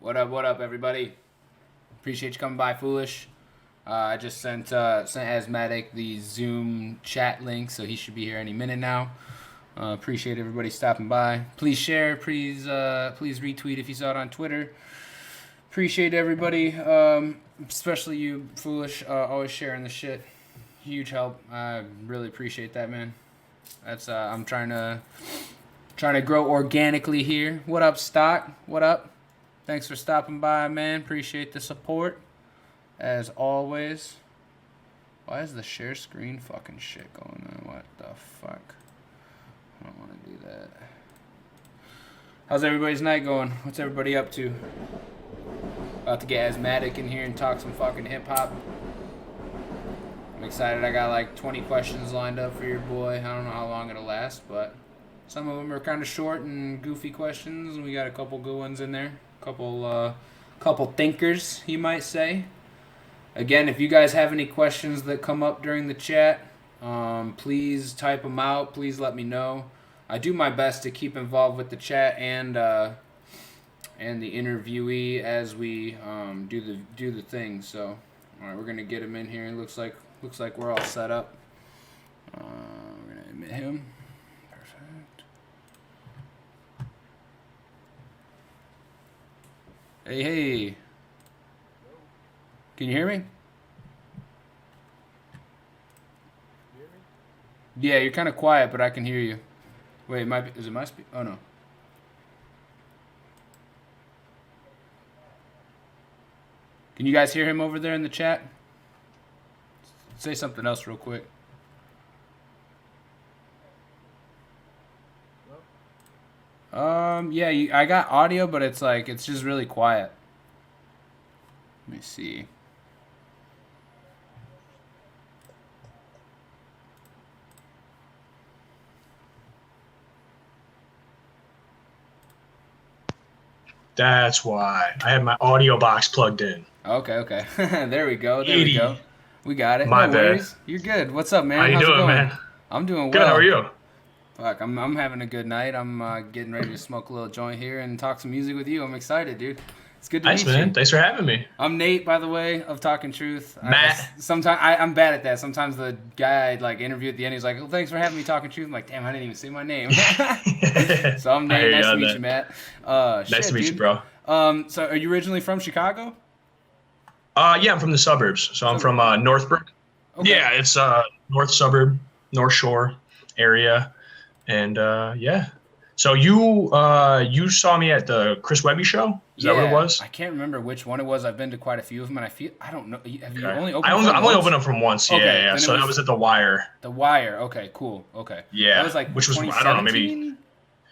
What up, everybody? Appreciate you coming by, Foolish. I just sent AzMattic the Zoom chat link, so he should be here any minute now. Appreciate everybody stopping by. Please share. Please retweet if you saw it on Twitter. Appreciate everybody, especially you, Foolish, always sharing the shit. Huge help. I really appreciate that, man. That's I'm trying to grow organically here. What up, Stock? What up? Thanks for stopping by, man. Appreciate the support, as always. Why is the share screen fucking shit going on? What the fuck? I don't want to do that. How's everybody's night going? What's everybody up to? About to get AzMattic in here and talk some fucking hip-hop. I'm excited. I got like 20 questions lined up for your boy. I don't know how long it'll last, but some of them are kind of short and goofy questions, and we got a couple good ones in there. Couple thinkers, you might say. Again, if you guys have any questions that come up during the chat, please type them out. Please let me know. I do my best to keep involved with the chat and the interviewee as we do the thing. So, all right, we're gonna get him in here. It looks like we're all set up. We're gonna admit him. Perfect. Hey. Can you hear me? Yeah, you're kind of quiet, but I can hear you. Wait, is it my speak? Oh, no. Can you guys hear him over there in the chat? Say something else real quick. Yeah, I got audio, but it's just really quiet. Let me see. That's why I have my audio box plugged in. Okay. There we go. We got it. My no bad. worries. You're good. What's up, man? How you How's it doing, going? man? I'm doing well. Good. How are you? Fuck, I'm having a good night. I'm getting ready to smoke a little joint here and talk some music with you. I'm excited, dude. It's good to Nice, meet man. you. Thanks for having me. I'm Nate, by the way, of Talkin Truth. Matt. I'm bad at that. Sometimes the guy I'd interview at the end, he's like, "Well, thanks for having me Talkin Truth." I'm like, "Damn, I didn't even say my name." So I'm Nate. Nice to meet you, Matt. Nice to meet you, bro. So are you originally from Chicago? Yeah, I'm from the suburbs. So I'm from Northbrook. Okay. Yeah, it's north suburb, North Shore area, and yeah. So you saw me at the Chris Webby show? Is that what it was? I can't remember which one it was. I've been to quite a few of them, and I don't know. Have you only opened? I've only opened them from once. Okay, Yeah. So that was at the Wire. The Wire. Okay, cool. Okay. Yeah. That was which was, I don't know, maybe.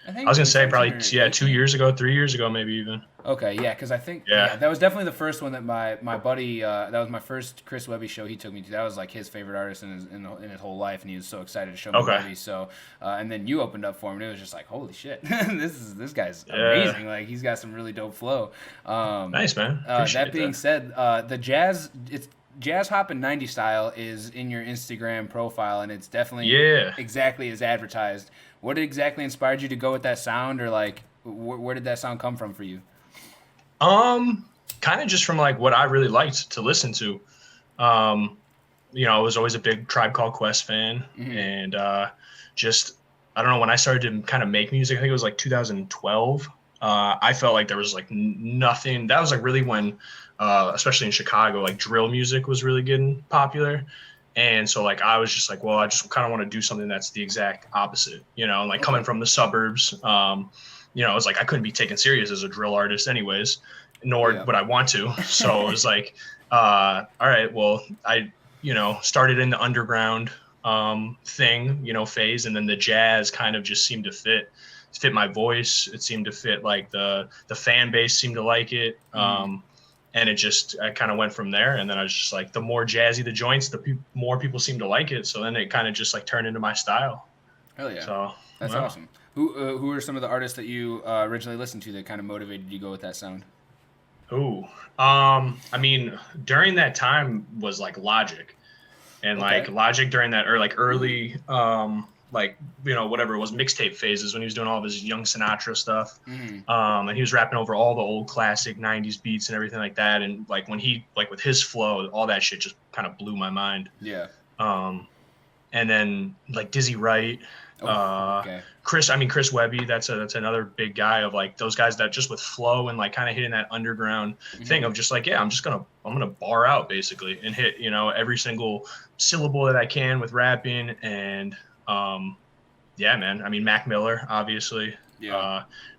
I think I was gonna say probably 2018. 2 years ago, 3 years ago, maybe even. Okay, yeah, because I think Yeah. that was definitely the first one that my buddy that was my first Chris Webby show he took me to. That was like his favorite artist in his whole life, and he was so excited to show me Webby. So and then you opened up for him, and it was just like, holy shit, this guy's amazing. Like he's got some really dope flow. Nice, man. That being said, the jazz hop and 90 style is in your Instagram profile, and it's definitely exactly as advertised. What exactly inspired you to go with that sound, or like where did that sound come from for you? Kind of just from like what I really liked to listen to. I was always a big Tribe Called Quest fan, and just I don't know, when I started to kind of make music, I think it was like 2012. I felt like there was like nothing. That was like really when, especially in Chicago, like drill music was really getting popular. And so like I was just like, well, I just kind of want to do something that's the exact opposite, and like coming from the suburbs, it was like I couldn't be taken serious as a drill artist anyways, nor would I want to. So it was like, all right, well, I started in the underground thing, phase, and then the jazz kind of just seemed to fit my voice. It seemed to fit like the fan base seemed to like it. And I kind of went from there. And then I was just like, the more jazzy the joints, the more people seem to like it. So then it kind of just like turned into my style. Hell yeah. So that's awesome. Who are some of the artists that you originally listened to that kind of motivated you to go with that sound? I mean, during that time was like Logic. And like Logic during that, or like early like, whatever it was, mixtape phases when he was doing all of his Young Sinatra stuff. Mm-hmm. And he was rapping over all the old classic 90s beats and everything like that. And like when he, like with his flow, all that shit just kind of blew my mind. Yeah. Um, and then like Dizzy Wright, Oh, okay. Chris Webby, that's another big guy of like those guys that just with flow and like kind of hitting that underground thing of just like, yeah, I'm gonna bar out basically and hit, every single syllable that I can with rapping. And yeah, man, I mean, Mac Miller obviously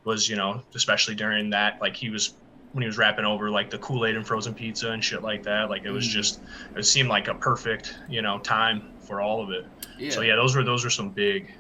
was, especially during that, like when he was rapping over like the Kool-Aid and frozen pizza and shit like that, like it was just, it seemed like a perfect, time for all of it. Yeah. So yeah, those were some big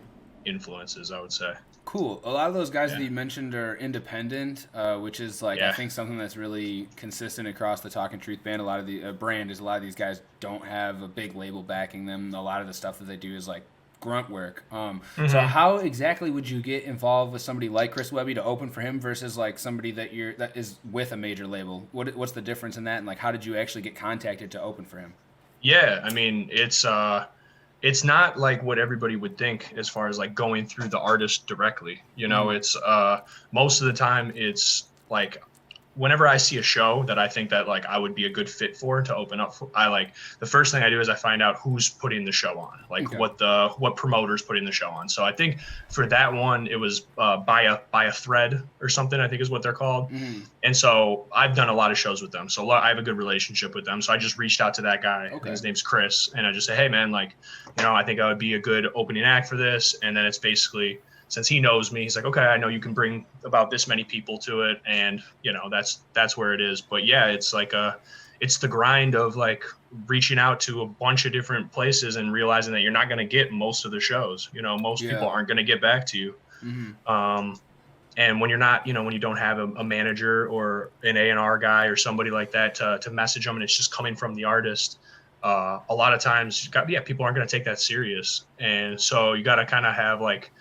influences, I would say. Cool. A lot of those guys that you mentioned are independent, which is like I think something that's really consistent across the Talkin Truth band. A lot of the brand is a lot of these guys don't have a big label backing them. A lot of the stuff that they do is like grunt work. So how exactly would you get involved with somebody like Chris Webby to open for him versus like somebody that is with a major label? What's the difference in that, and like how did you actually get contacted to open for him? Yeah, I mean, it's not like what everybody would think as far as like going through the artist directly. It's most of the time it's like whenever I see a show that I think that like I would be a good fit for to open up for, the first thing I do is I find out who's putting the show on, like what promoters putting the show on. So I think for that one it was by a thread or something, I think is what they're called. And so I've done a lot of shows with them, so I have a good relationship with them. So I just reached out to that guy. His name's Chris, and I just say, hey man, like, I think I would be a good opening act for this. And then it's basically, since he knows me, he's like, okay, I know you can bring about this many people to it. And, that's where it is. But yeah, it's like it's the grind of like reaching out to a bunch of different places and realizing that you're not going to get most of the shows. Most people aren't going to get back to you. And when you're not, when you don't have a manager or an A&R guy or somebody like that to message them, and it's just coming from the artist, a lot of times, people aren't going to take that serious. And so you got to kind of have like,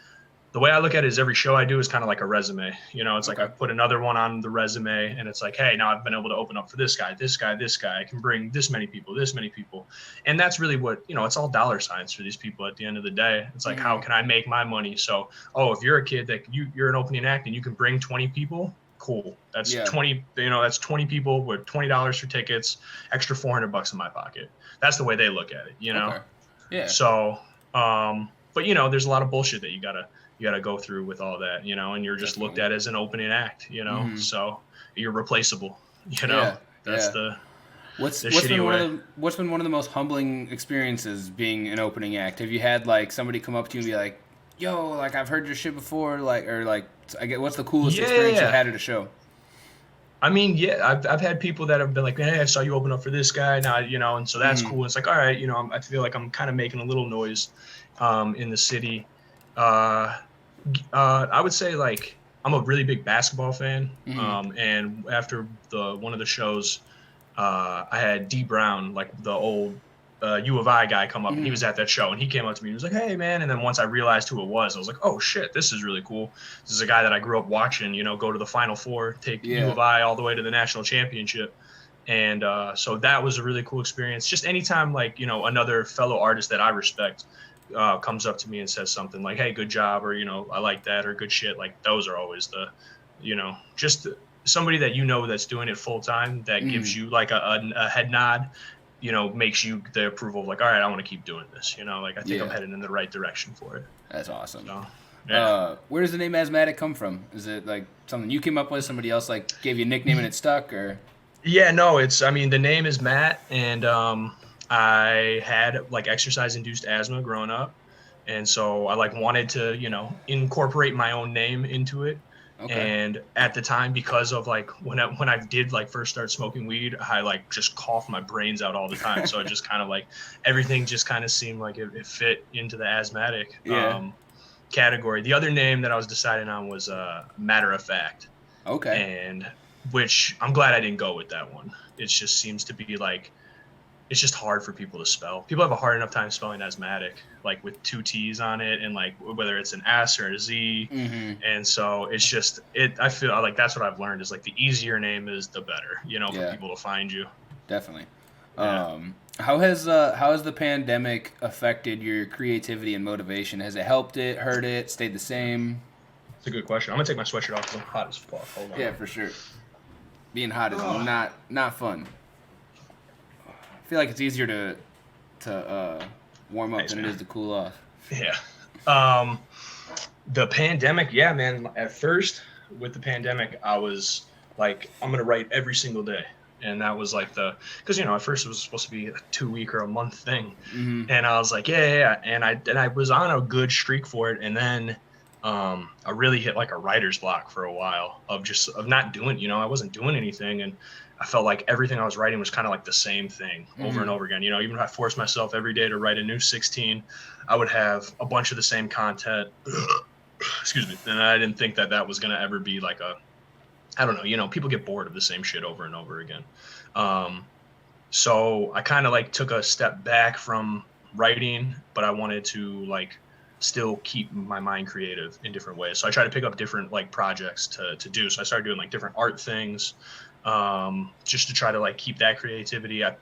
the way I look at it is every show I do is kind of like a resume. It's like I put another one on the resume, and it's like, hey, now I've been able to open up for this guy. I can bring this many people. And that's really what, it's all dollar signs for these people at the end of the day. It's like, how can I make my money? So, if you're a kid that you're an opening act and you can bring 20 people, cool. That's 20, that's 20 people with $20 for tickets, extra $400 in my pocket. That's the way they look at it, Okay. Yeah. So, but there's a lot of bullshit that you gotta go through with all that, and you're just looked at as an opening act, so you're replaceable, that's what's been one of the most humbling experiences being an opening act? Have you had like somebody come up to you and be like, yo, like I've heard your shit before, what's the coolest experience you've had at a show? I mean, I've had people that have been like, hey, I saw you open up for this guy now, and so that's cool. It's like, all right, I feel like I'm kind of making a little noise in the city. I would say like I'm a really big basketball fan. And after one of the shows, I had D Brown, like the old U of I guy, come up, and he was at that show, and he came up to me and he was like, hey man. And then once I realized who it was, I was like, oh shit, this is really cool. This is a guy that I grew up watching, go to the Final Four, take U of I all the way to the national championship. And so that was a really cool experience. Just anytime like, another fellow artist that I respect comes up to me and says something like, hey, good job, or I like that, or good shit, like those are always the just somebody that that's doing it full time, that gives you like a head nod, makes you the approval of like, all right, I want to keep doing this, like I think I'm headed in the right direction for it. That's awesome. So, where does the name AzMattic come from? Is it like something you came up with, somebody else like gave you a nickname and it stuck, or? Yeah, no, the name is Matt, and I had like exercise-induced asthma growing up, and so I like wanted to, incorporate my own name into it. Okay. And at the time, because of like when I did like first start smoking weed, I like just coughed my brains out all the time. So it just kind of like everything just kind of seemed like it fit into the asthmatic category. The other name that I was deciding on was Matter of Fact. Okay. And which I'm glad I didn't go with that one. It just seems to be like, it's just hard for people to spell. People have a hard enough time spelling asthmatic, like with 2 T's on it, and like whether it's an S or a Z. And so it's just I feel like that's what I've learned is like the easier name is the better, for people to find you. Definitely. Yeah. How has the pandemic affected your creativity and motivation? Has it helped it, hurt it, stayed the same? It's a good question. I'm gonna take my sweatshirt off because I'm hot as fuck. Hold on. Yeah, for sure. Being hot is Oh, not fun. I feel like it's easier to warm up thanks, than it man. is to cool off. Yeah. Um, the pandemic, yeah, man. At first, with the pandemic, I was like, I'm gonna write every single day, and that was like because at first it was supposed to be a 2 week or a month thing, Mm-hmm. and I was like, yeah, yeah, yeah. And I was on a good streak for it, and then I really hit like a writer's block for a while of not doing, I wasn't doing anything, and I felt like everything I was writing was kind of like the same thing over and Mm-hmm. over again. Even if I forced myself every day to write a new 16, I would have a bunch of the same content. Excuse me. And I didn't think that was going to ever be like I don't know, people get bored of the same shit over and over again. Um, so I kind of like took a step back from writing, but I wanted to like still keep my mind creative in different ways. So I tried to pick up different like projects to do. So I started doing like different art things, just to try to like keep that creativity. I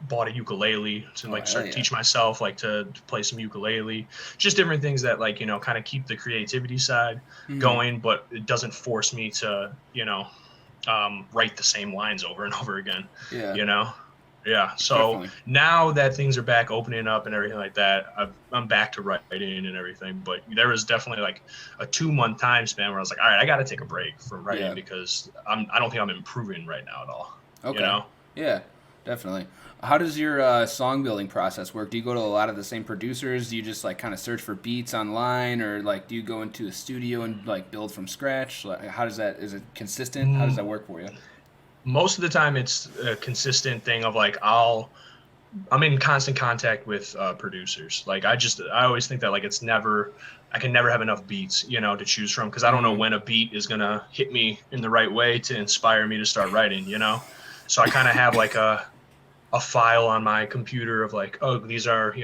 bought a ukulele to Oh like hell start yeah. teach myself like to play some ukulele, just different things that like kind of keep the creativity side Mm-hmm. going, but it doesn't force me to write the same lines over and over again, Yeah, you know yeah. So definitely. now that things are back opening up and everything like that, I'm back to writing and everything, but there was definitely like a 2 month time span where I was like, all right, I got to take a break from writing Yeah. because I don't think I'm improving right now at all, you Okay. know Yeah, definitely. How does your song building process work? Do you go to a lot of the same producers? Do you just like kind of search for beats online, or like do you go into a studio and like build from scratch? Like, how does that? Is it consistent? How does that work for you? Most of the time it's a consistent thing of like I'm in constant contact with producers. Like I always think that like I can never have enough beats, to choose from because I don't know Mm-hmm. when a beat is gonna hit me in the right way to inspire me to start writing. So I kind of have like a file on my computer of like, oh, these are,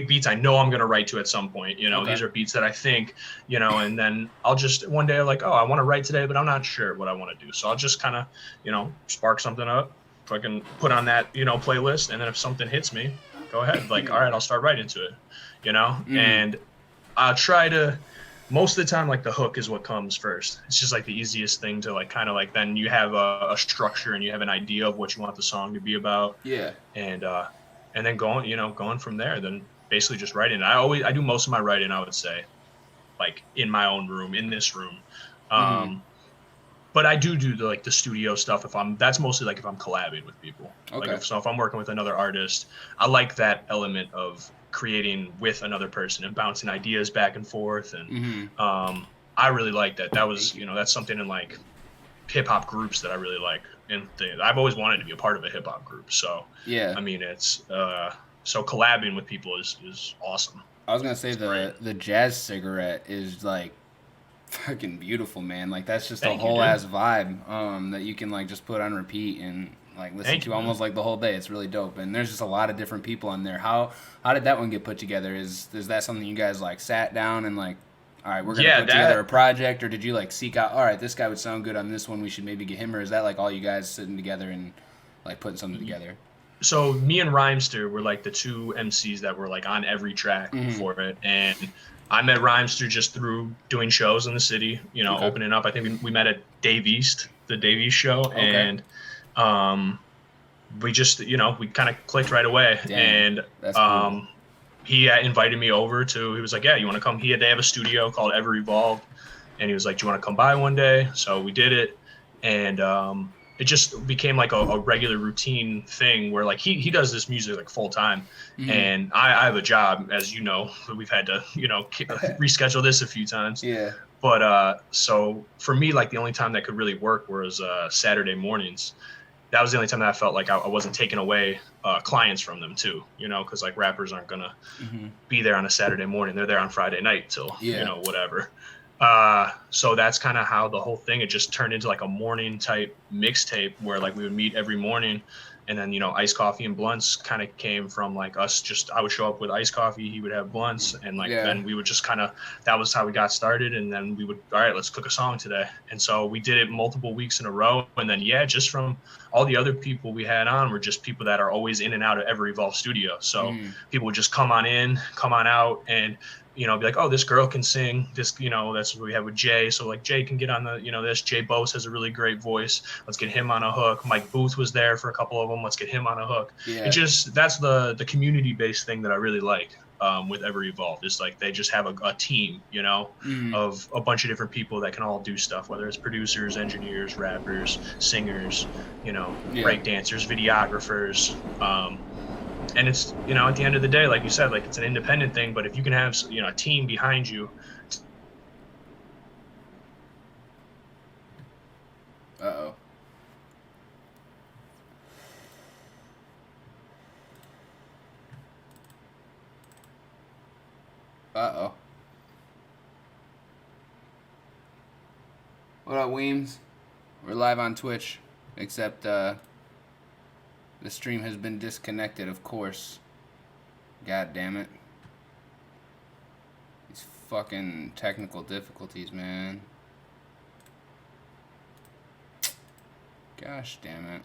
beats I know I'm going to write to at some point. Okay. These are beats that I think, and then I'll just one day like, oh, I want to write today, but I'm not sure what I want to do. So I'll just kind of, spark something up, fucking put on that, playlist. And then if something hits me, go ahead. Like, all right, I'll start writing to it. Mm-hmm. And I'll try to, most of the time, like the hook is what comes first. It's just like the easiest thing to like kind of like then you have a structure and you have an idea of what you want the song to be about, Yeah. and then going from there. Then basically just writing. I do most of my writing, I would say, like in my own room, in this room. Mm-hmm. Um, but I do the studio stuff if that's mostly like if I'm collabing with people. Like Okay. if I'm working with another artist, I like that element of creating with another person and bouncing ideas back and forth. And Mm-hmm. I really like that. That was, Thank you. that's something in like hip hop groups that I really like. And I've always wanted to be a part of a hip hop group. So, Yeah. I mean, it's, so collabing with people is awesome. I was gonna say It's great. the jazz cigarette is like fucking beautiful, man. Like that's just a Thank you, whole dude. ass vibe that you can like just put on repeat and like listen Thank to you, man. almost like the whole day. It's really dope. And there's just a lot of different people on there. How did that one get put together? Is that something you guys like sat down and like, all right, we're gonna Yeah, put together a that, project, or did you like seek out? All right, this guy would sound good on this one. We should maybe get him, or is that like all you guys sitting together and like putting something together? so me and Rhymester were like the two MCs that were like on every track Mm-hmm. for it. And I met Rhymester just through doing shows in the city, Okay. opening up. I think we met at Dave East, the Dave East show. Okay. And um, we just, we kind of clicked right away. Dang, And that's cool. um, he invited me over he was like, yeah, you want to come? They have a studio called Ever Evolved. And he was like, do you want to come by one day? So we did it. And it just became like a regular routine thing where like he does this music like full time. Mm-hmm. And I have a job, as you know, we've had to, reschedule this a few times. Yeah. But so for me, like the only time that could really work was Saturday mornings. That was the only time that I felt like I wasn't taking away clients from them too, because like rappers aren't gonna Mm-hmm. be there on a Saturday morning. They're there on Friday night till, Yeah. whatever. So that's kind of how the whole thing, it just turned into like a morning type mixtape where like we would meet every morning And then, iced coffee and blunts kind of came from like us. Just I would show up with iced coffee, he would have blunts, and like then we would just kind of, that was how we got started. And then we would, all right, let's cook a song today. And so we did it multiple weeks in a row. And then just from all the other people we had on were just people that are always in and out of Ever Evolve studio. So people would just come on in, come on out, and be like, oh, this girl can sing. This, that's what we have with Jay. So like Jay can get on the, this. Jay Bose has a really great voice. Let's get him on a hook. Mike Booth was there for a couple of them. Let's get him on a hook. Yeah. It just, that's the community-based thing that I really like with Ever Evolve. Is like they just have a team, of a bunch of different people that can all do stuff, whether it's producers, engineers, rappers, singers, break dancers, videographers. And it's, at the end of the day, like you said, like it's an independent thing, but if you can have, a team behind you. Uh-oh. Uh-oh. What up, Weems? We're live on Twitch, except, the stream has been disconnected, of course. God damn it. These fucking technical difficulties, man. Gosh damn it.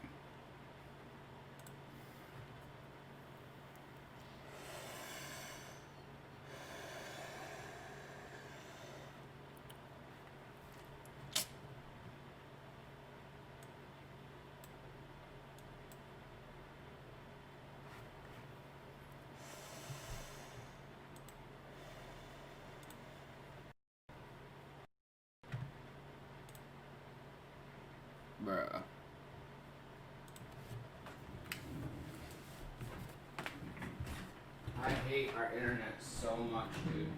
Bruh. I hate our internet so much, dude.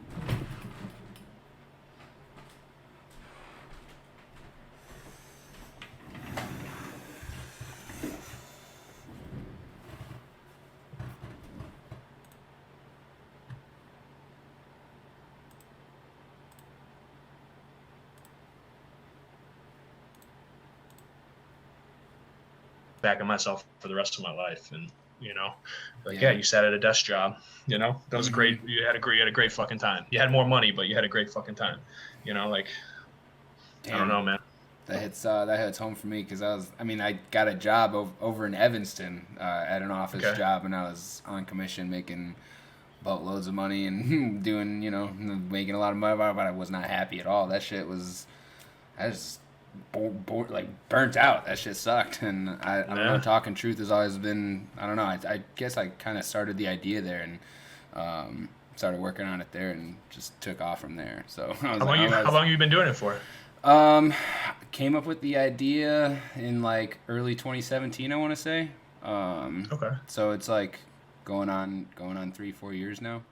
Back on myself for the rest of my life. And you sat at a desk job, that was great. You had a great fucking time. You had more money, but you had a great fucking time, like damn. I don't know, man. That hits home for me because I got a job over in Evanston at an office job, and I was on commission making boatloads of money and doing, making a lot of money, but I was not happy at all. That shit was, I just burnt out. That shit sucked. And I don't know, Talkin Truth has always been, I don't know, I guess I kind of started the idea there and started working on it there and just took off from there. So how long have you been doing it for? Came up with the idea in like early 2017, I want to say. Okay. So it's like going on 3-4 years now.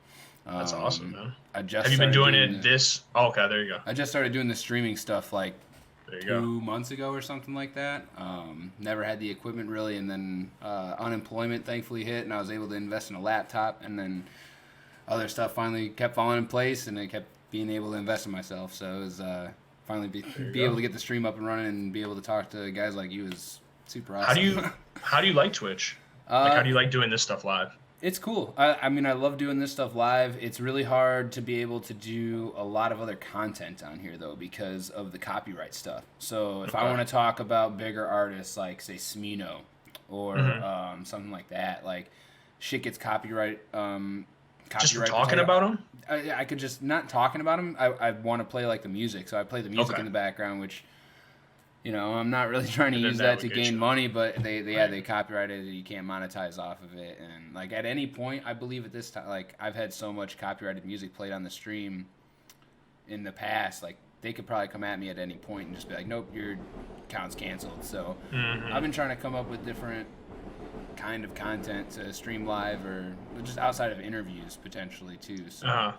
That's awesome, man. Have you been doing it this? Oh, okay, there you go. I just started doing the streaming stuff like 2 months ago or something like that. Never had the equipment really, and then unemployment thankfully hit, and I was able to invest in a laptop, and then other stuff finally kept falling in place, and I kept being able to invest in myself. So it was finally be able to get the stream up and running and be able to talk to guys like you is super awesome. How do you like Twitch? How do you like doing this stuff live? It's cool. I mean, I love doing this stuff live. It's really hard to be able to do a lot of other content on here, though, because of the copyright stuff. So if I want to talk about bigger artists like, say, Smino or something like that, like, shit gets copyright. Just for talking about them? I could just, not talking about them, I want to play, like, the music. So I play the music in the background, which... I'm not really trying to use that to gain money, but they copyrighted it. You can't monetize off of it. And, like, at any point, I believe at this time, like, I've had so much copyrighted music played on the stream in the past, like, they could probably come at me at any point and just be like, nope, your account's canceled. So I've been trying to come up with different kind of content to stream live or just outside of interviews, potentially, too. So,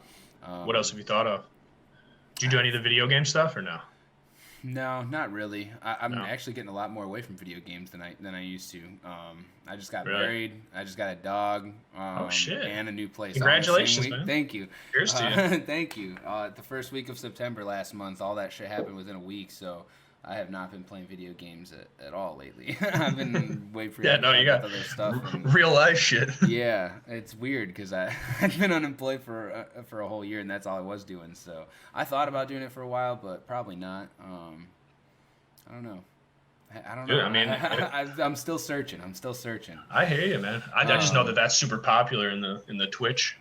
what else have you thought of? Did you do any of the video game stuff or no? No, not really. I'm actually getting a lot more away from video games than I used to. I just got married. I just got a dog. Oh shit! And a new place. Congratulations, man! Thank you. Cheers to you. Thank you. The first week of September last month, all that shit happened within a week. So I have not been playing video games at all lately. I've been way Yeah, no, you got other stuff. And, real life shit. yeah, it's weird because I've been unemployed for a whole year, and that's all I was doing. So I thought about doing it for a while, but probably not. I don't know. I don't know. Dude, I mean, I'm still searching. I'm still searching. I hear you, man. I just know that that's super popular in the Twitch,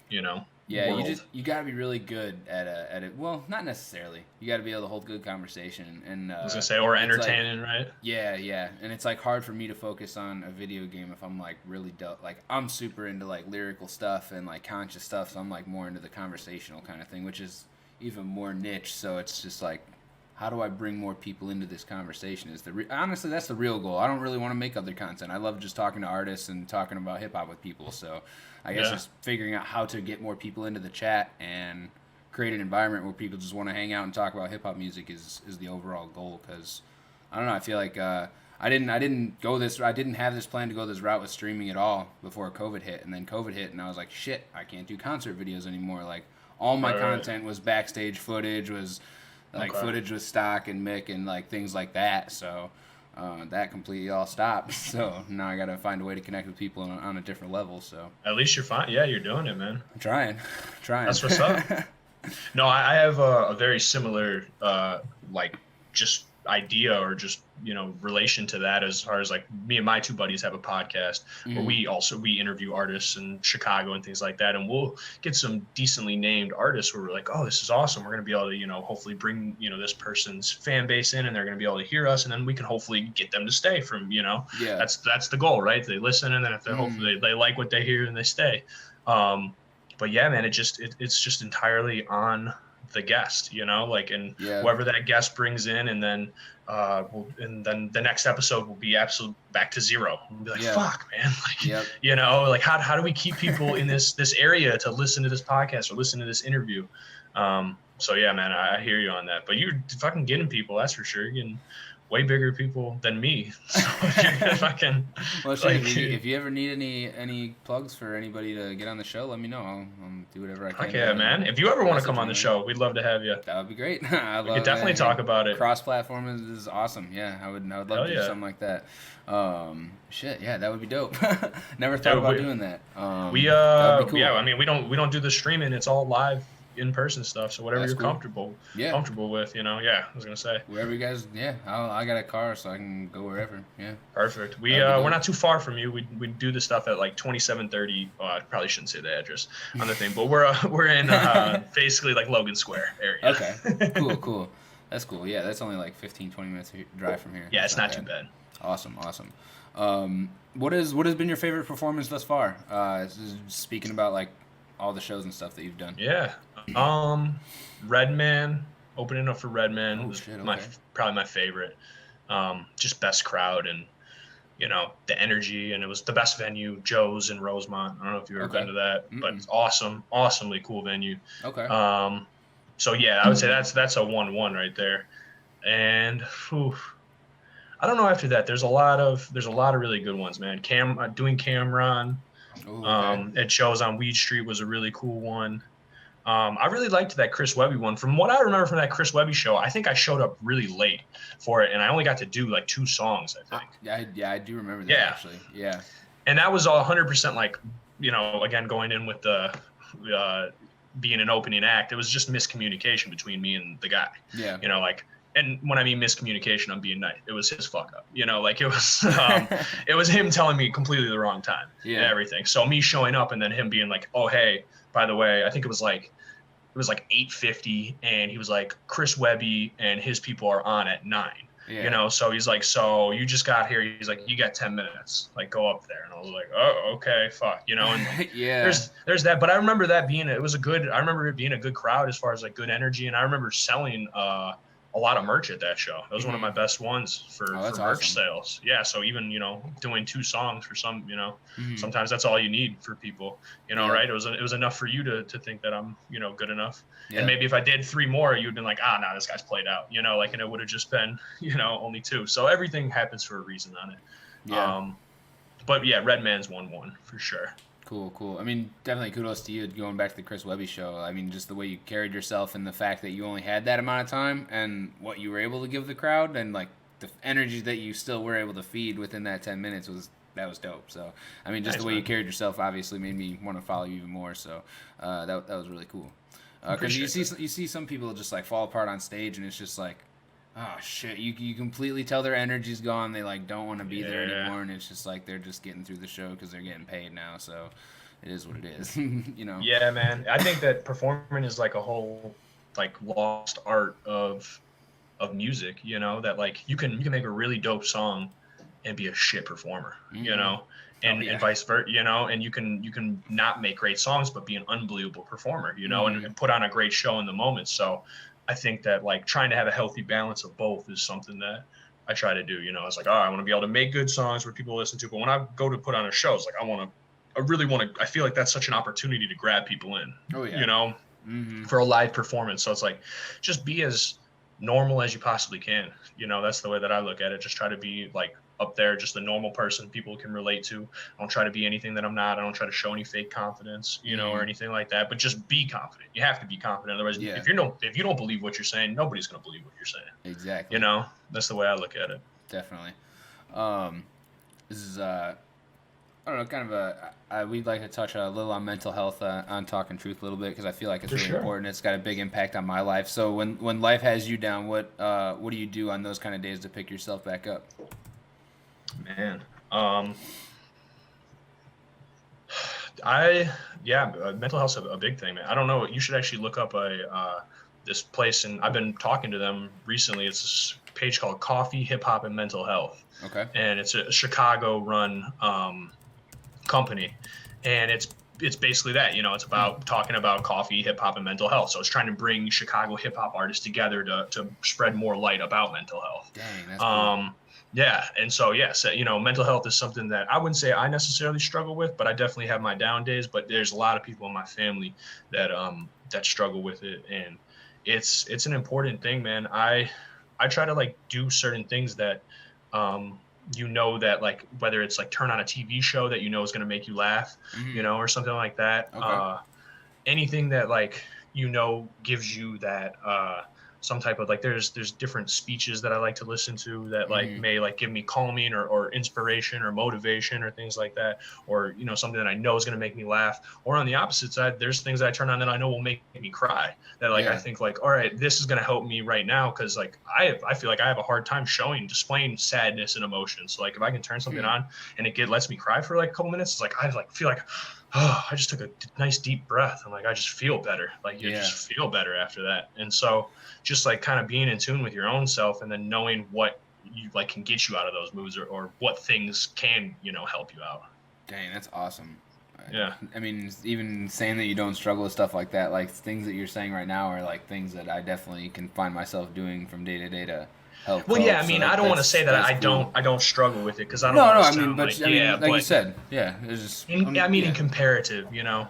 Yeah, world. you gotta be really good at it. Well, not necessarily. You gotta be able to hold good conversation and. I was gonna say, or entertaining, like, right? Yeah, and it's like hard for me to focus on a video game if I'm like really like I'm super into like lyrical stuff and like conscious stuff, so I'm like more into the conversational kind of thing, which is even more niche. So it's just like, how do I bring more people into this conversation? Honestly, that's the real goal. I don't really want to make other content. I love just talking to artists and talking about hip hop with people. So I guess just figuring out how to get more people into the chat and create an environment where people just want to hang out and talk about hip hop music is the overall goal. Because I don't know, I feel like I didn't have this plan to go this route with streaming at all before COVID hit, and then COVID hit, and I was like, shit, I can't do concert videos anymore. Like all my content was backstage footage, was like footage with stock and mic and like things like that. So that completely all stopped. So now I got to find a way to connect with people on a different level. So at least you're fine. Yeah, you're doing it, man. I'm trying. That's what's up. No, I have a very similar like just idea or just relation to that, as far as like me and my two buddies have a podcast where we interview artists in Chicago and things like that, and we'll get some decently named artists where we're like, oh, this is awesome, we're going to be able to hopefully bring this person's fan base in, and they're going to be able to hear us, and then we can hopefully get them to stay from that's the goal, right? They listen, and then if they hopefully they like what they hear and they stay. But yeah, man, it's just entirely on the guest, whoever that guest brings in, and then the next episode will be absolute back to zero. We'll be like, fuck, man, like how do we keep people in this area to listen to this podcast or listen to this interview? So yeah, man, I hear you on that. But you're fucking getting people, that's for sure. You're getting way bigger people than me. So you're fucking. Well, shit, if you ever need any plugs for anybody to get on the show, let me know. I'll do whatever I can. Okay, man. If you ever want to come on the show, we'd love to have you. That would be great. We could definitely talk about it. Cross-platform is awesome. Yeah, I would love to do something like that. Shit, yeah, that would be dope. Never thought about doing that. That would be cool. Yeah, I mean, we don't do the streaming. It's all live in-person stuff, so whatever you're comfortable with, I was gonna say wherever you guys. I got a car, so I can go wherever. Perfect. We're not too far from you. We do the stuff at like 2730. I probably shouldn't say the address on the thing, but we're in basically like Logan Square area. Okay, cool. That's cool. Yeah, that's only like 15-20 minutes drive from here. Yeah, it's not too bad. Awesome. What has been your favorite performance thus far? Speaking about like all the shows and stuff that you've done. Yeah. Redman, opening up for Redman was probably my favorite. Just best crowd and the energy, and it was the best venue, Joe's in Rosemont. I don't know if you've ever been to that, but it's awesomely cool venue. Okay. So yeah, I would say that's a 1-1 right there. And I don't know after that. There's a lot of really good ones, man. Doing Cameron. At shows on Weed Street was a really cool one. I really liked that Chris Webby one. From what I remember from that Chris Webby show, I think I showed up really late for it, and I only got to do like 2 songs, I think. Yeah, I do remember that actually. Yeah. And that was all 100% like, again, going in with the being an opening act. It was just miscommunication between me and the guy. Yeah. And when I mean miscommunication, I'm being nice. It was his fuck up, it was, it was him telling me completely the wrong time and everything. So me showing up and then him being like, oh, hey, by the way, I think it was like 8:50, and he was like, Chris Webby and his people are on at 9. So he's like, so you just got here. He's like, you got 10 minutes, like go up there. And I was like, oh, okay, fuck, and there's that. But I remember that being, I remember it being a good crowd as far as like good energy. And I remember selling, a lot of merch at that show. That was one of my best ones for merch sales. Yeah. So even, doing 2 songs for some, sometimes that's all you need for people, right? It was enough for you to think that I'm, good enough. Yeah. And maybe if I did 3 more, you'd been like, no, this guy's played out, and it would have just been, only 2. So everything happens for a reason on it. Yeah. But yeah, Redman's 1-1 for sure. Cool. I mean, definitely kudos to you going back to the Chris Webby show. I mean, just the way you carried yourself and the fact that you only had that amount of time and what you were able to give the crowd and like the energy that you still were able to feed within that 10 minutes was dope. So, I mean, just Nice, the way you man. carried yourself obviously made me want to follow you even more. So, that was really cool. Because you see some people just like fall apart on stage and it's just like, oh shit, you completely tell their energy's gone. They like don't want to be there anymore, and it's just like they're just getting through the show because they're getting paid now. So it is what it is, you know. Yeah, man. I think that performing is like a whole like lost art of music, you know, that like you can make a really dope song and be a shit performer, you know, and vice versa, you know, and you can not make great songs but be an unbelievable performer, you know, and put on a great show in the moment. So I think that like trying to have a healthy balance of both is something that I try to do, you know. It's like, oh, I want to be able to make good songs where people listen to, but when I go to put on a show, it's like I really want to. I feel like that's such an opportunity to grab people in. Oh yeah. You know, for a live performance. So it's like, just be as normal as you possibly can. You know, that's the way that I look at it. Just try to be like up there, just a normal person people can relate to. I don't try to be anything that I'm not. I don't try to show any fake confidence, you know, or anything like that. But just be confident. You have to be confident. Otherwise, if you don't believe what you're saying, nobody's gonna believe what you're saying. Exactly. You know, that's the way I look at it. Definitely. This is I don't know, kind of we'd like to touch a little on mental health on Talkin' Truth a little bit because I feel like it's really important. It's got a big impact on my life. So when life has you down, what do you do on those kind of days to pick yourself back up? Man, mental health's a big thing, man. I don't know. You should actually look up this place, and I've been talking to them recently. It's this page called Coffee, Hip Hop, and Mental Health. Okay. And it's a Chicago-run company, and it's basically that, you know, it's about talking about coffee, hip hop, and mental health. So it's trying to bring Chicago hip hop artists together to spread more light about mental health. Dang, that's cool. Yeah, and so you know, mental health is something that I wouldn't say I necessarily struggle with, but I definitely have my down days. But there's a lot of people in my family that struggle with it, and it's an important thing, man. I try to like do certain things that you know, that like whether it's like turn on a TV show that you know is going to make you laugh, you know, or something like that. Okay. Anything that like, you know, gives you that some type of like, there's different speeches that I like to listen to that like may like give me calming or inspiration or motivation or things like that, or, you know, something that I know is going to make me laugh. Or on the opposite side, there's things that I turn on that I know will make me cry, that like I think like, all right, this is going to help me right now, because like I feel like I have a hard time displaying sadness and emotion. So like if I can turn something on and it lets me cry for like a couple minutes, it's like I like feel like, oh, I just took a nice deep breath. I'm like, I just feel better. Like you just feel better after that. And so just like kind of being in tune with your own self, and then knowing what you like can get you out of those moods, or what things can, you know, help you out. Dang, that's awesome. Yeah. I mean, even saying that you don't struggle with stuff like that, like things that you're saying right now are like things that I definitely can find myself doing from day to day to help. Well, yeah, I mean, I don't want to say that I don't struggle with it, because I don't. No, I mean, but you said, it's just. In comparative, you know,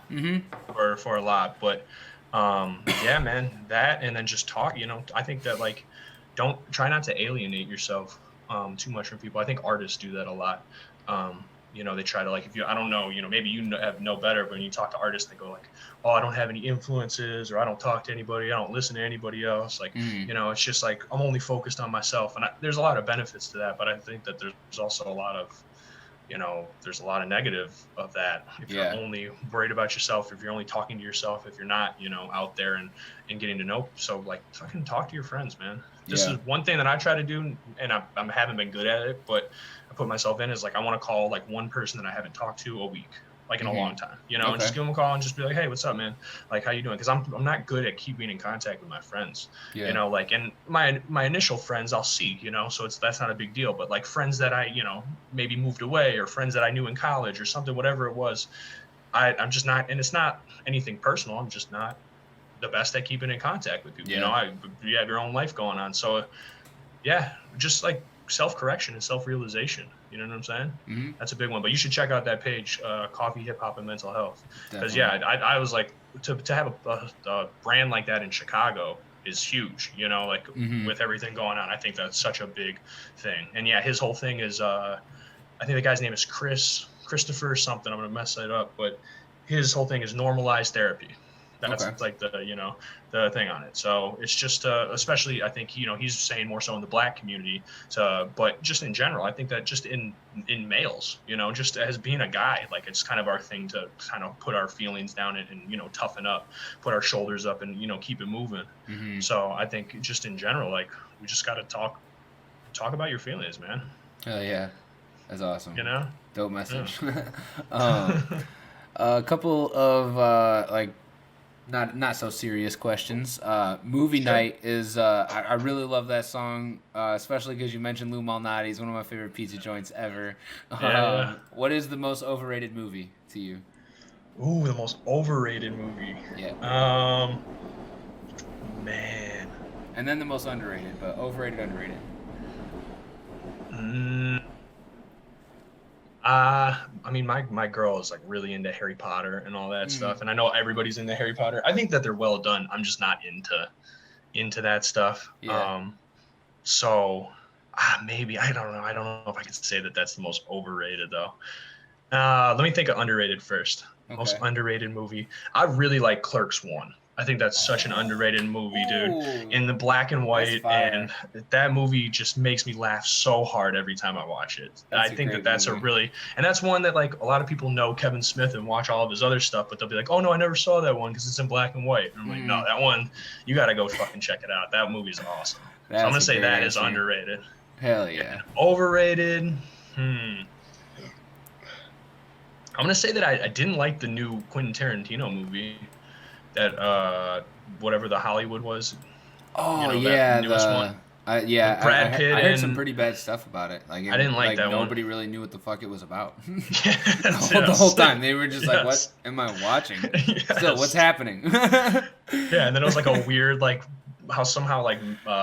for a lot, but yeah, man, that, and then just talk, you know, I think that like, don't try not to alienate yourself too much from people. I think artists do that a lot. You know, they try to like, if you, I don't know, you know, maybe you know better, but when you talk to artists, they go like, oh, I don't have any influences, or I don't talk to anybody, I don't listen to anybody else. Like, you know, it's just like, I'm only focused on myself. And there's a lot of benefits to that, but I think that there's also a lot of, you know, there's a lot of negative of that. If you're only worried about yourself, if you're only talking to yourself, if you're not, you know, out there and getting to know. So like, fucking talk to your friends, man. This is one thing that I try to do, and I haven't been good at it, but I put myself in, is like, I want to call like one person that I haven't talked to a week, like in a long time, you know, and just give them a call and just be like, hey, what's up, man? Like, how you doing? Because I'm not good at keeping in contact with my friends, you know, like, and my initial friends I'll see, you know, so that's not a big deal. But like friends that I, you know, maybe moved away, or friends that I knew in college or something, whatever it was, I'm just not, and it's not anything personal, I'm just not the best at keeping in contact with people. You know, you have your own life going on. So yeah, just like self-correction and self-realization. You know what I'm saying? That's a big one. But you should check out that page, Coffee, Hip Hop, and Mental Health. Because I was like, to have a brand like that in Chicago is huge. You know, like with everything going on, I think that's such a big thing. And yeah, his whole thing is, I think the guy's name is Chris Christopher something. I'm gonna mess that up, but his whole thing is normalized therapy. That's Okay. like the thing on it. So it's just especially I think he's saying more so in the black community. So but just in general, I think that just in males, just as being a guy, like it's kind of our thing to kind of put our feelings down and toughen up, put our shoulders up, and keep it moving. Mm-hmm. So I think just in general, like we just got to talk about your feelings, man. Hell yeah, that's awesome. You know? Dope Yeah. message. um, a couple of like not so serious questions. Movie Sure. night is I really love that song, especially because you mentioned Lou Malnati. He's one of my favorite pizza joints ever. Yeah. What is the most overrated movie to you? Ooh, the most overrated movie. Yeah, Man. and then the most underrated, but overrated, underrated. Mm, I mean, my girl is like really into Harry Potter and all that Mm, stuff, and I know everybody's into Harry Potter. I think that they're well done. I'm just not into that stuff. yeah. So maybe I don't know. I don't know if I can say that that's the most overrated though. Let me think of underrated first. Most Okay. underrated movie. I really like Clerks 1. I think that's such an underrated movie, dude. Ooh, In the black and that's white, and fire. that movie just makes me laugh so hard every time I watch it. I That's a think that great that's a movie. really, and that's one that like a lot of people know Kevin Smith and watch all of his other stuff, but they'll be like, oh no, I never saw that one because it's in black and white. And I'm like, no, Mm, that one, you got to go fucking check it out. That movie's awesome. So I'm that's gonna a say great that is answer. underrated. Hell And yeah. overrated. I'm gonna say that I didn't like the new Quentin Tarantino movie, that whatever the Hollywood was, Oh that yeah, newest one with I Brad Pitt I heard some and pretty bad stuff about it. Like I didn't like like that one. nobody really knew what the fuck it was about. Yes, The whole yes, time they were just like, "What yes, am I watching? Still, what's yes. happening?" Yeah, and then it was like a weird like how somehow like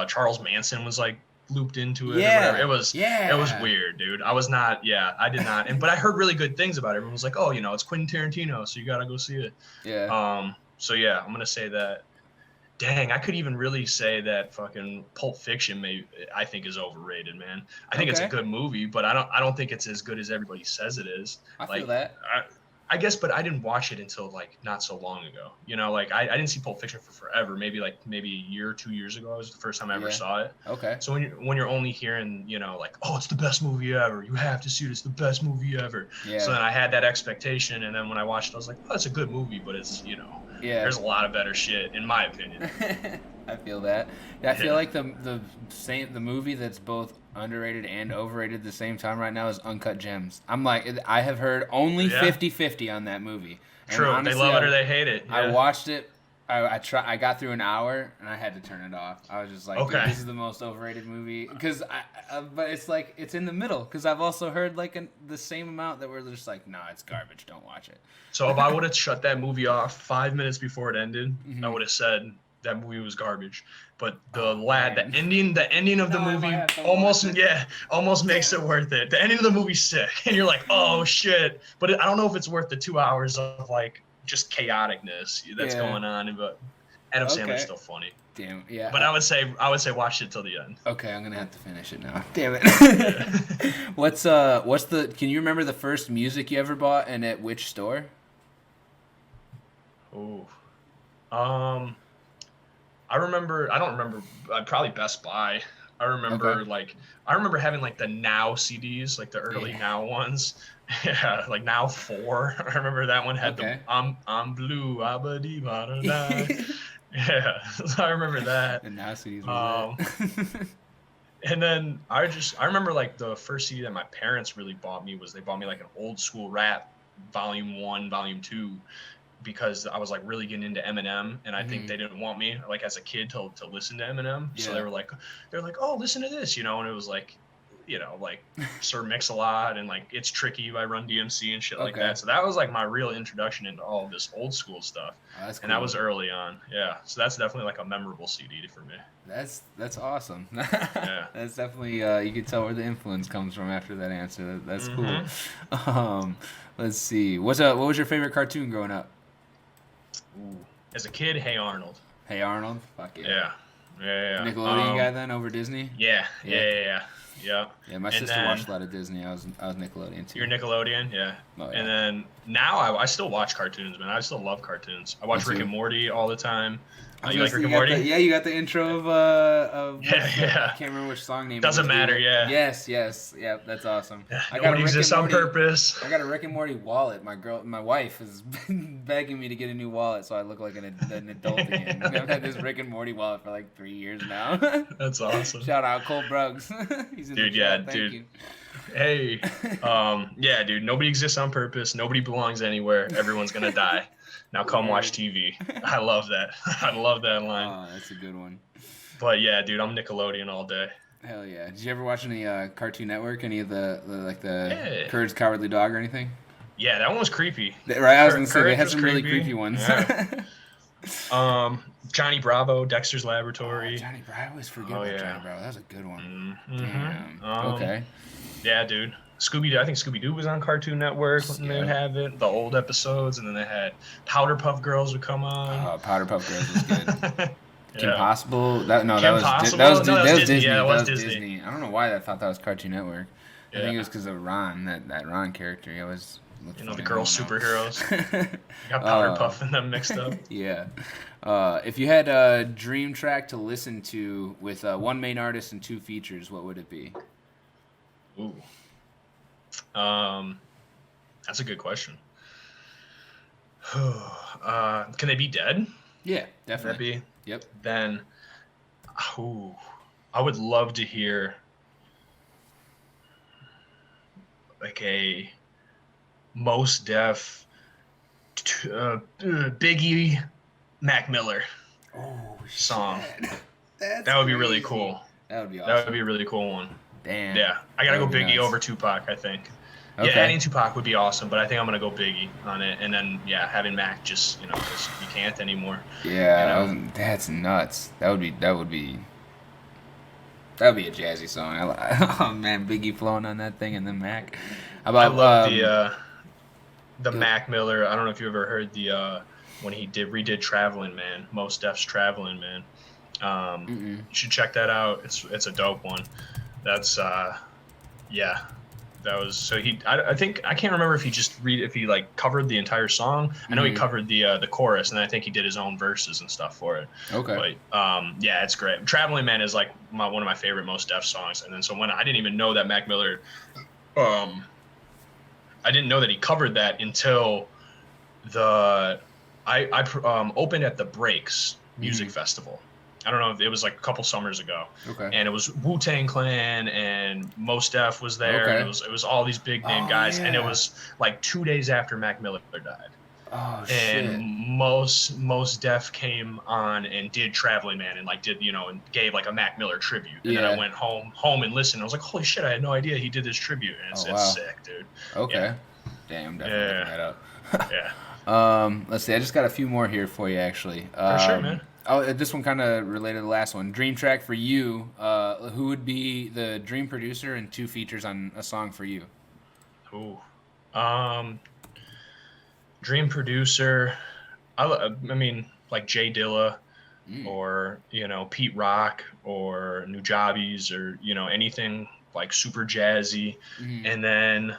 Charles Manson was like looped into it or whatever. Yeah, It was yeah, weird, dude. I was not, yeah, I did not. And but I heard really good things about it. Everyone was like, oh, it's Quentin Tarantino, so you gotta go see it. yeah. So yeah, I'm gonna say that. Dang, I could even really say that fucking Pulp Fiction I think is overrated, man. I think it's a Okay, good movie, but I don't think it's as good as everybody says it is. I feel Like that. I guess, but I didn't watch it until like not so long ago. Like I didn't see Pulp Fiction for forever. Maybe a year or 2 years ago was the first time I ever Yeah. saw it. Okay. So when you're only hearing, like, oh, it's the best movie ever. You have to see it. It's the best movie ever. So Yeah. then I had that expectation, and then when I watched it, I was like, oh, it's a good movie, but it's Yeah. there's a lot of better shit in my opinion. I feel that. Yeah, I feel Yeah. like the movie that's both underrated and overrated at the same time right now is Uncut Gems. I'm like I have heard only Yeah. 50-50 on that movie. And True. They honestly, love it or they hate it. I Yeah. watched it. I got through an hour and I had to turn it off. I was just like, dude, Okay. this is the most overrated movie but it's like it's in the middle cuz I've also heard like the same amount that were just like, "Nah, it's garbage. Don't watch it." So if I would have shut that movie off 5 minutes before it ended, I Mhm. would have said that movie was garbage. But the Oh, lad, man. the ending of the Now I might movie have to watch almost, it. yeah, almost makes Damn it worth it. The ending of the movie's sick, and you're like, oh shit. But I don't know if it's worth the 2 hours of like just chaoticness that's Yeah. going on. But Adam Sandler's Okay. still funny. Damn. Yeah. But I would say watch it till the end. Okay, I'm gonna have to finish it now. Damn Yeah. it. What's the? Can you remember the first music you ever bought and at which store? Ooh. Um. I remember. I don't remember. Probably Best Buy. I Okay. remember I remember having like the Now CDs, like the early Yeah. Now ones. Yeah, like Now 4. I remember that one had the Okay. I'm blue, abadi da. Yeah, so I remember that. And now CDs was Um, it. and then I remember like the first CD that my parents really bought me was they bought me like an old school rap volume 1, volume 2 because I was like really getting into Eminem, and I think Hmm. they didn't want me like as a kid to listen to Eminem, so Yeah. they're like, oh, listen to this, and it was like, like Sir Mix-a-Lot and like It's Tricky by Run DMC and shit like Okay. that. So that was like my real introduction into all of this old school stuff, Oh, that's and that cool. was early on. Yeah, so that's definitely like a memorable CD for me. That's awesome. Yeah. That's definitely you can tell where the influence comes from after that answer. That's cool. Mm-hmm. Um, let's see. What was your favorite cartoon growing up? Ooh. As a kid, Hey Arnold. Hey Arnold. Fuck yeah. Yeah. Yeah. Nickelodeon guy then over Disney. Yeah. Yeah. Yeah. Yeah. Yeah, my And sister then watched a lot of Disney. I was Nickelodeon too. you're Nickelodeon, yeah. Oh yeah. And then now I still watch cartoons, man. I still love cartoons. I Me watch Rick too. and Morty all the time. I was You gonna like say Rick you and got Morty? you got the intro of Yeah, what's the, I yeah. can't remember which song name it Doesn't was. matter, yeah. Yes, yep, that's awesome. I got a Nobody Rick and exists on Morty. purpose. I got a Rick and Morty wallet. My wife has been begging me to get a new wallet so I look like an adult again. I've had this Rick and Morty wallet for like 3 years now. That's awesome. Shout out Cole Bruggs. He's in Dude, the yeah, chat. Thank dude. you. Hey, yeah, dude. Nobody exists on purpose. Nobody belongs anywhere. Everyone's gonna die. Now come watch TV. I love that. I love that line. Oh, that's a good one. But yeah, dude, I'm Nickelodeon all day. Hell yeah! Did you ever watch any Cartoon Network? Any of the Yeah. Courage Cowardly Dog or anything? Yeah, that one was creepy. Right, I was gonna say they Courage had was some really creepy. creepy ones. Yeah. Johnny Bravo, Dexter's Laboratory. Johnny Bravo. I always forget about Johnny Bravo. That was a good one. Mm-hmm. Damn. Okay. Yeah, dude. I think Scooby Doo was on Cartoon Network when they would have it, the old episodes, and then they had Powder Puff Girls would come on. Powder Puff Girls was good. Kim Yeah. Possible. That was Disney. Yeah, that was Disney. Disney. I don't know why I thought that was Cartoon Network. I think Yeah. it was because of Ron, that Ron character. He always looked You know, funny. the girl I don't know. superheroes. You got Powder Puff and them mixed up. Yeah. If you had a dream track to listen to with one main artist and 2 features, what would it be? Ooh. That's a good question. Can they be dead? Yeah, definitely. Would that be? Yep. Then, I would love to hear like a Mos Def, Biggie, Mac Miller song. That would be really cool. That would be awesome. That would be a really cool one. Damn. Yeah, I gotta That go would be Biggie nuts. over Tupac, I think. Okay. Yeah, adding Tupac would be awesome, but I think I'm gonna go Biggie on it, and then having Mac just because you can't anymore. Yeah, that's nuts. That would be a jazzy song. Oh man, Biggie flowing on that thing and then Mac. How about I love the Mac Miller. I don't know if you ever heard the when he redid Traveling Man, Mos Def's Traveling Man. You should check that out. It's a dope one. That's yeah. That was so I think I can't remember if he like covered the entire song. I know he covered the chorus, and I think he did his own verses and stuff for it. Okay. But yeah, it's great. Traveling Man is like one of my favorite Mos Def songs. And then so when I didn't even know that Mac Miller, I didn't know that he covered that until I opened at the Breaks Music Festival. I don't know if it was like a couple summers ago. Okay. And it was Wu-Tang Clan and Mos Def was there. Okay. And it was all these big name guys. Yeah. And it was like 2 days after Mac Miller died. Oh, and shit. Mos Def came on and did Traveling Man and and gave like a Mac Miller tribute. And then I went home and listened. I was like, holy shit, I had no idea he did this tribute. And it's sick, dude. Okay. Yeah. Damn, I'm definitely looking that up. Yeah. Let's see. I just got a few more here for you, actually. For sure, man. Oh, this one kind of related to the last one. Dream track for you. Who would be the dream producer and 2 features on a song for you? Ooh. Dream producer. I mean, like Jay Dilla or, Pete Rock or Nujabes or, anything like super jazzy. And then,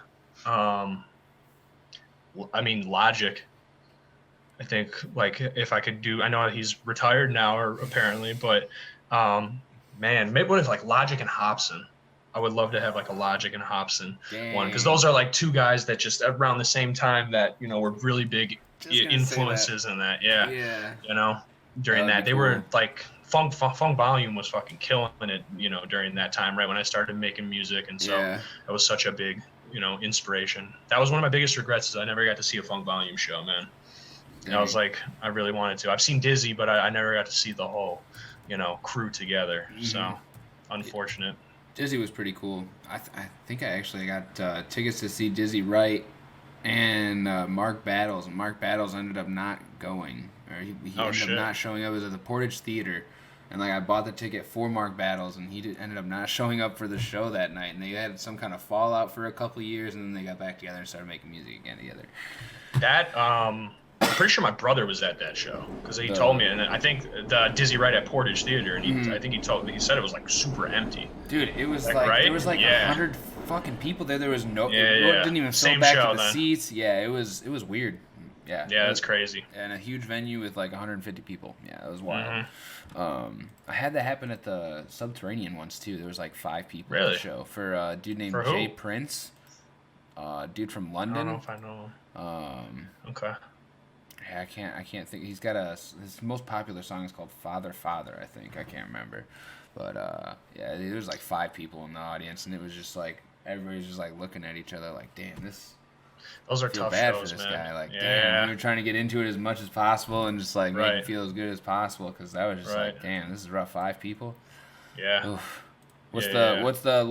Logic. I think if I could I know he's retired now or apparently, but maybe what if like Logic and Hobson? I would love to have like a Logic and Hobson one because those are like 2 guys that just around the same time that were really big influences in that. Yeah. During that they were like Funk Volume was fucking killing it. During that time right when I started making music, and so that was such a big inspiration. That was one of my biggest regrets is I never got to see a Funk Volume show, man. And I was like, I really wanted to. I've seen Dizzy, but I never got to see the whole, crew together. So, unfortunate. Dizzy was pretty cool. I think I actually got tickets to see Dizzy Wright and Mark Battles. And Mark Battles ended up not going. Or he ended up not showing up. It was at the Portage Theater. And I bought the ticket for Mark Battles, and he ended up not showing up for the show that night. And they had some kind of fallout for a couple of years, and then they got back together and started making music again together. That I'm pretty sure my brother was at that show because he told me, and I think the Dizzy Wright at Portage Theater, and I think he said it was like super empty. Dude, it was like like right? there was like Yeah. 100 fucking people there. There was no, Yeah, it yeah. didn't even Same fill back show to the then. seats. Yeah, it was weird. Yeah. Yeah, that's crazy. And a huge venue with like 150 people. Yeah, it was wild. I had that happen at the Subterranean once too. There was like 5 people at the show for a dude named Jay Prince. Dude from London. I don't know if I know. Okay. Yeah, I can't think. He's got his most popular song is called Father Father, I think. I can't remember. But yeah, there was like 5 people in the audience, and it was just like everybody was just like looking at each other like, damn, those are tough bad shows, for this man. guy. Like, yeah. damn, we were trying to get into it as much as possible and just like make it feel as good as possible, because that was just like, damn, this is rough. 5 people. Yeah. Oof. What's the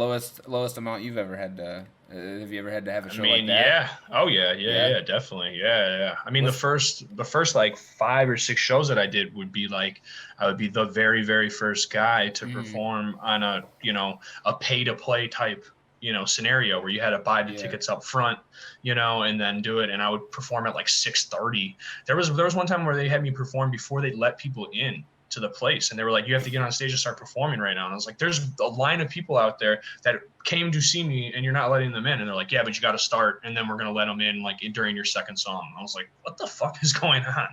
lowest amount you've ever had to? Have you ever had to have a show like that? Yeah. Oh yeah, definitely. Yeah. I mean, the first like 5 or 6 shows that I did would be like, I would be the very, very first guy to perform on a pay to play type, scenario where you had to buy the tickets up front, and then do it. And I would perform at like 6:30. There was one time where they had me perform before they let people in to the place, and they were like, you have to get on stage and start performing right now. And I was like, there's a line of people out there that came to see me and you're not letting them in. And they're like, yeah, but you got to start, and then we're going to let them in like during your second song. And I was like, what the fuck is going on?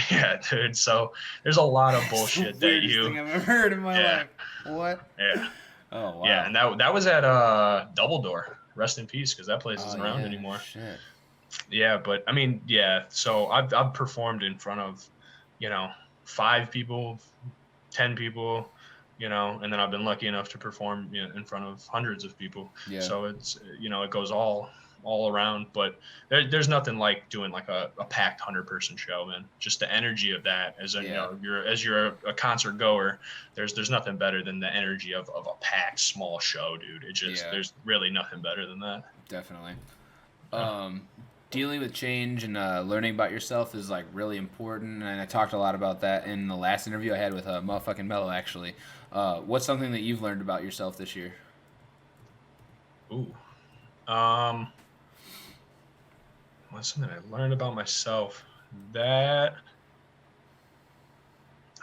Yeah, dude. So there's a lot of bullshit that thing I've ever heard in my life. What? Yeah. Oh wow. Yeah, and that was at Double Door. Rest in peace, because that place isn't around anymore. Shit. Yeah, but I mean, yeah. So I've performed in front of, 5 people, 10 people, and then I've been lucky enough to perform in front of hundreds of people. Yeah. So it's it goes all around, but there's nothing like doing like a packed 100-person show, man. Just the energy of that, as you're a concert goer, there's nothing better than the energy of a packed small show, dude. It just there's really nothing better than that. Definitely. Dealing with change and learning about yourself is like really important, and I talked a lot about that in the last interview I had with motherfucking Mello, actually. What's something that you've learned about yourself this year? Ooh. What's something I learned about myself? That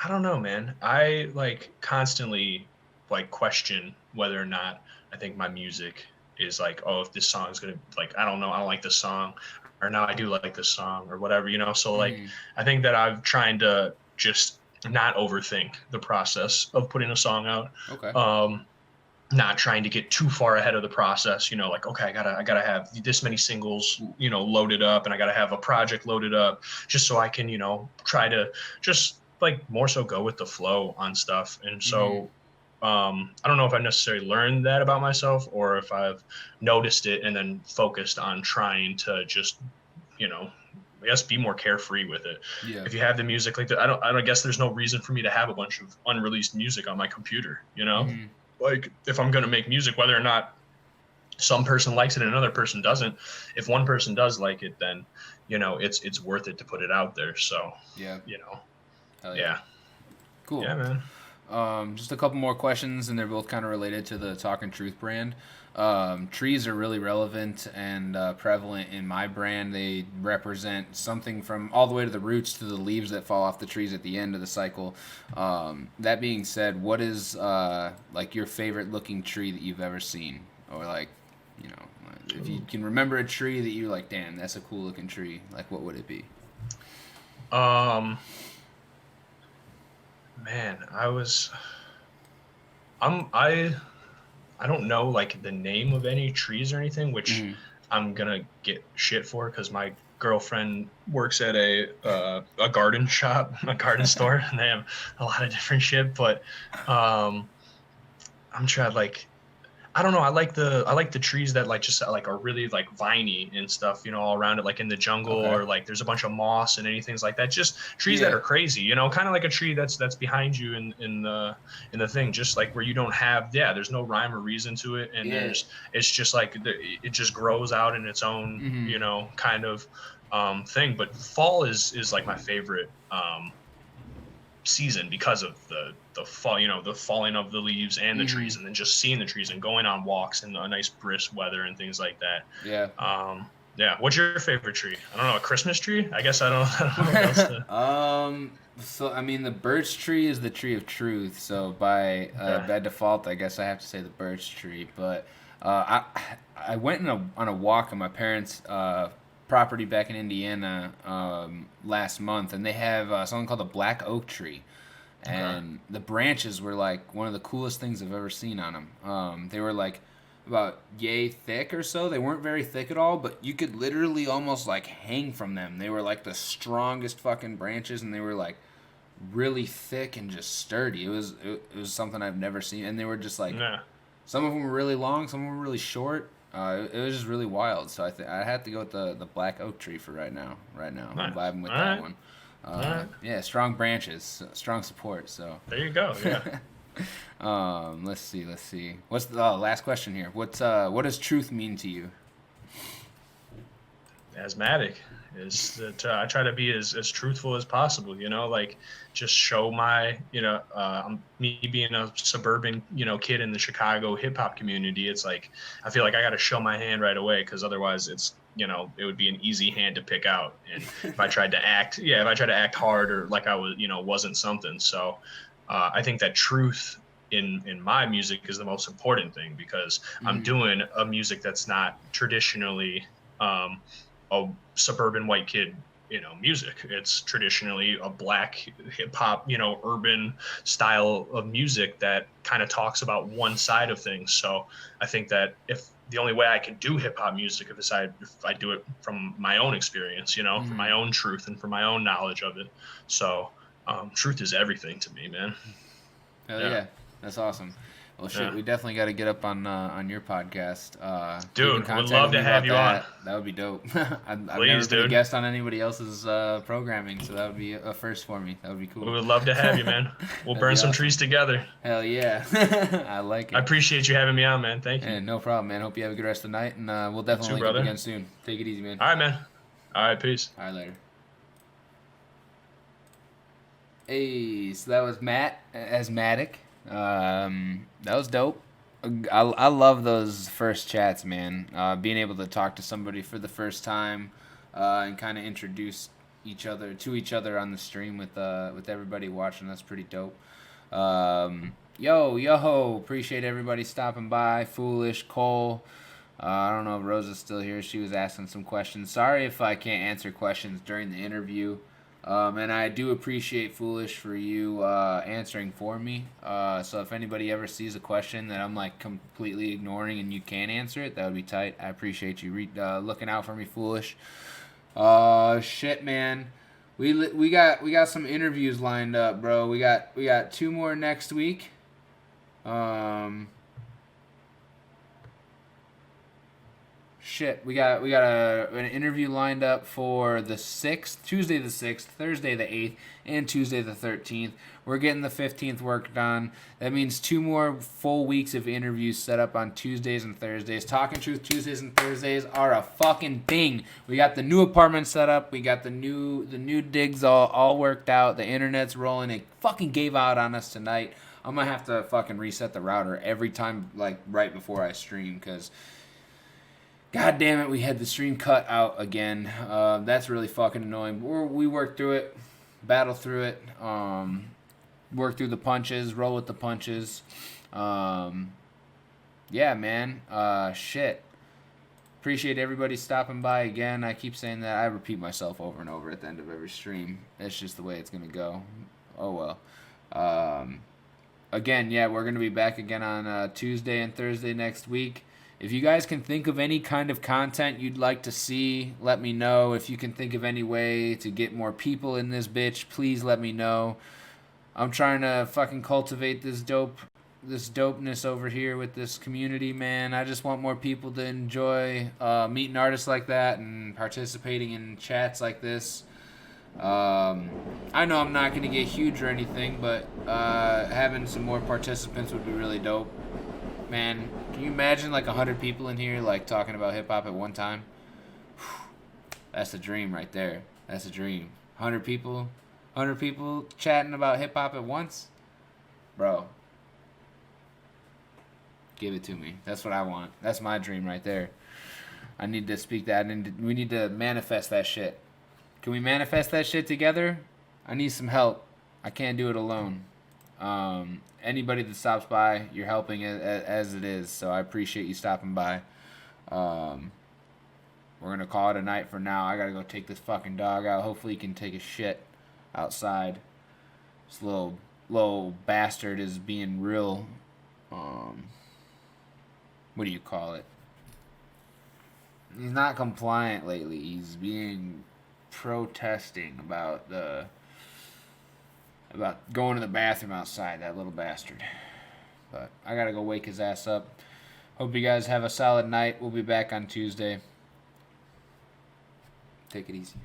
I don't know, man. I like constantly like question whether or not I think my music is like, oh, if this song is gonna, like, I don't know, I don't like this song, or now I do like this song, or whatever, so like I think that I'm trying to just not overthink the process of putting a song out. Not trying to get too far ahead of the process, like, okay, I gotta have this many singles, loaded up, and I gotta have a project loaded up, just so I can, try to just like more so go with the flow on stuff. And so I don't know if I necessarily learned that about myself, or if I've noticed it and then focused on trying to just, I guess be more carefree with it. Yeah. If you have the music like that, I don't guess there's no reason for me to have a bunch of unreleased music on my computer, Like if I'm going to make music, whether or not some person likes it and another person doesn't, if one person does like it, then, it's worth it to put it out there. So, Hell yeah. Cool. Yeah, man. Just a couple more questions, and they're both kind of related to the Talkin Truth brand. Trees are really relevant and prevalent in my brand. They represent something from all the way to the roots to the leaves that fall off the trees at the end of the cycle. That being said, what is like your favorite looking tree that you've ever seen? Or like, if you can remember a tree that you're like, damn, that's a cool looking tree, like what would it be? Man, I don't know like the name of any trees or anything, which I'm gonna get shit for, because my girlfriend works at a garden shop, a garden store, and they have a lot of different shit. But I'm trying, like, I don't know. I like the trees that like just like are really like viney and stuff, all around it, like in the jungle, or like there's a bunch of moss and anything like that. Just trees that are crazy, kind of like a tree that's behind you in the thing, just like where you don't have, there's no rhyme or reason to it, and it's just like it just grows out in its own, kind of thing. But fall is like my favorite season because of the fall, the falling of the leaves and the trees, and then just seeing the trees and going on walks in a nice brisk weather and things like that. Yeah. What's your favorite tree? I don't know. A Christmas tree? I guess I don't. I don't know what else to. So I mean, the birch tree is the tree of truth. So Okay. by default, I guess I have to say the birch tree. But I went on a walk on my parents' property back in Indiana last month, and they have something called a black oak tree, Okay. and the branches were like one of the coolest things I've ever seen on them. They were like about yay thick or so. They weren't very thick at all, but you could literally almost like hang from them. They were like the strongest fucking branches, and they were like really thick and just sturdy. It was something I've never seen, and they were just like Yeah. some of them were really long, some of them were really short. It was just really wild. So I had to go with the black oak tree for right now. Right now, I'm Nice. vibing with All that right. one. All right. Yeah, strong branches, strong support. So There you go. Yeah. let's see. Let's see. What's the last question here? What does truth mean to you? AzMattic is that I try to be as truthful as possible, like just show my, me being a suburban, kid in the Chicago hip hop community. It's like, I feel like I got to show my hand right away. Cause otherwise it's, it would be an easy hand to pick out. And if I tried to act hard or like I was, wasn't something. So, I think that truth in my music is the most important thing because I'm Mm-hmm. doing a music that's not traditionally, um, a suburban white kid, music. It's traditionally a black hip hop, urban style of music that kind of talks about one side of things. So I think that if the only way I can do hip hop music if I do it from my own experience, from Mm-hmm. my own truth and from my own knowledge of it. So truth is everything to me, man. Hell Yeah. yeah, that's awesome. Well, shit, Yeah. we definitely got to get up on your podcast. Keep in Dude, would contact love with me to have about you on. that. That would be dope. I've never Please, been a dude. guest on anybody else's programming, so that would be a first for me. That would be We cool. would love to have you, man. We'll That'd burn be some trees awesome. together. Hell yeah, I like I it. appreciate you having me on, man. Thank you. And no problem, man. Hope you have a good rest of the night, and we'll You definitely too, link up brother. again soon. Take it easy, man. All right, man. All right, peace. All right, later. Hey, so that was Matt Asthmatic. That was dope. I love those first chats, man. Being able to talk to somebody for the first time, and kind of introduce each other on the stream with everybody watching. That's pretty dope. Yo, appreciate everybody stopping by. Foolish Cole. I don't know if Rosa's still here. She was asking some questions. Sorry if I can't answer questions during the interview. And I do appreciate Foolish for you answering for me. So if anybody ever sees a question that I'm like completely ignoring and you can answer it, that would be tight. I appreciate you looking out for me, Foolish. Shit, man. We got some interviews lined up, bro. We got two more next week. Um, Shit, we got an interview lined up for the 6th, Tuesday the 6th, Thursday the 8th, and Tuesday the 13th. We're getting the 15th work done. That means two more full weeks of interviews set up on Tuesdays and Thursdays. Talking Truth Tuesdays and Thursdays are a fucking thing. We got the new apartment set up. We got the new digs all worked out. The internet's rolling. It fucking gave out on us tonight. I'm gonna have to fucking reset the router every time, like right before I stream, because God damn it, we had the stream cut out again. That's really fucking annoying. We worked through it, battle through it, work through the punches, roll with the punches. Yeah, man. Shit. Appreciate everybody stopping by again. I keep saying that. I repeat myself over and over at the end of every stream. It's just the way it's going to go. Oh, well. Again, yeah, we're going to be back again on Tuesday and Thursday next week. If you guys can think of any kind of content you'd like to see, let me know. If you can think of any way to get more people in this bitch, please let me know. I'm trying to fucking cultivate this dopeness over here with this community, man. I just want more people to enjoy meeting artists like that and participating in chats like this. I know I'm not going to get huge or anything, but having some more participants would be really dope. Man, can you imagine like 100 people in here like talking about hip hop at one time? That's a dream right there. That's a dream. 100 people chatting about hip hop at once? Bro, give it to me. That's what I want. That's my dream right there. I need to speak that, and we need to manifest that shit. Can we manifest that shit together? I need some help. I can't do it alone. Anybody that stops by, you're helping as it is. So I appreciate you stopping by. We're gonna call it a night for now. I gotta go take this fucking dog out. Hopefully he can take a shit outside. This little bastard is being real. What do you call it? He's not compliant lately. He's being protesting about going to the bathroom outside. That little bastard. But I gotta go wake his ass up. Hope you guys have a solid night. We'll be back on Tuesday. Take it easy.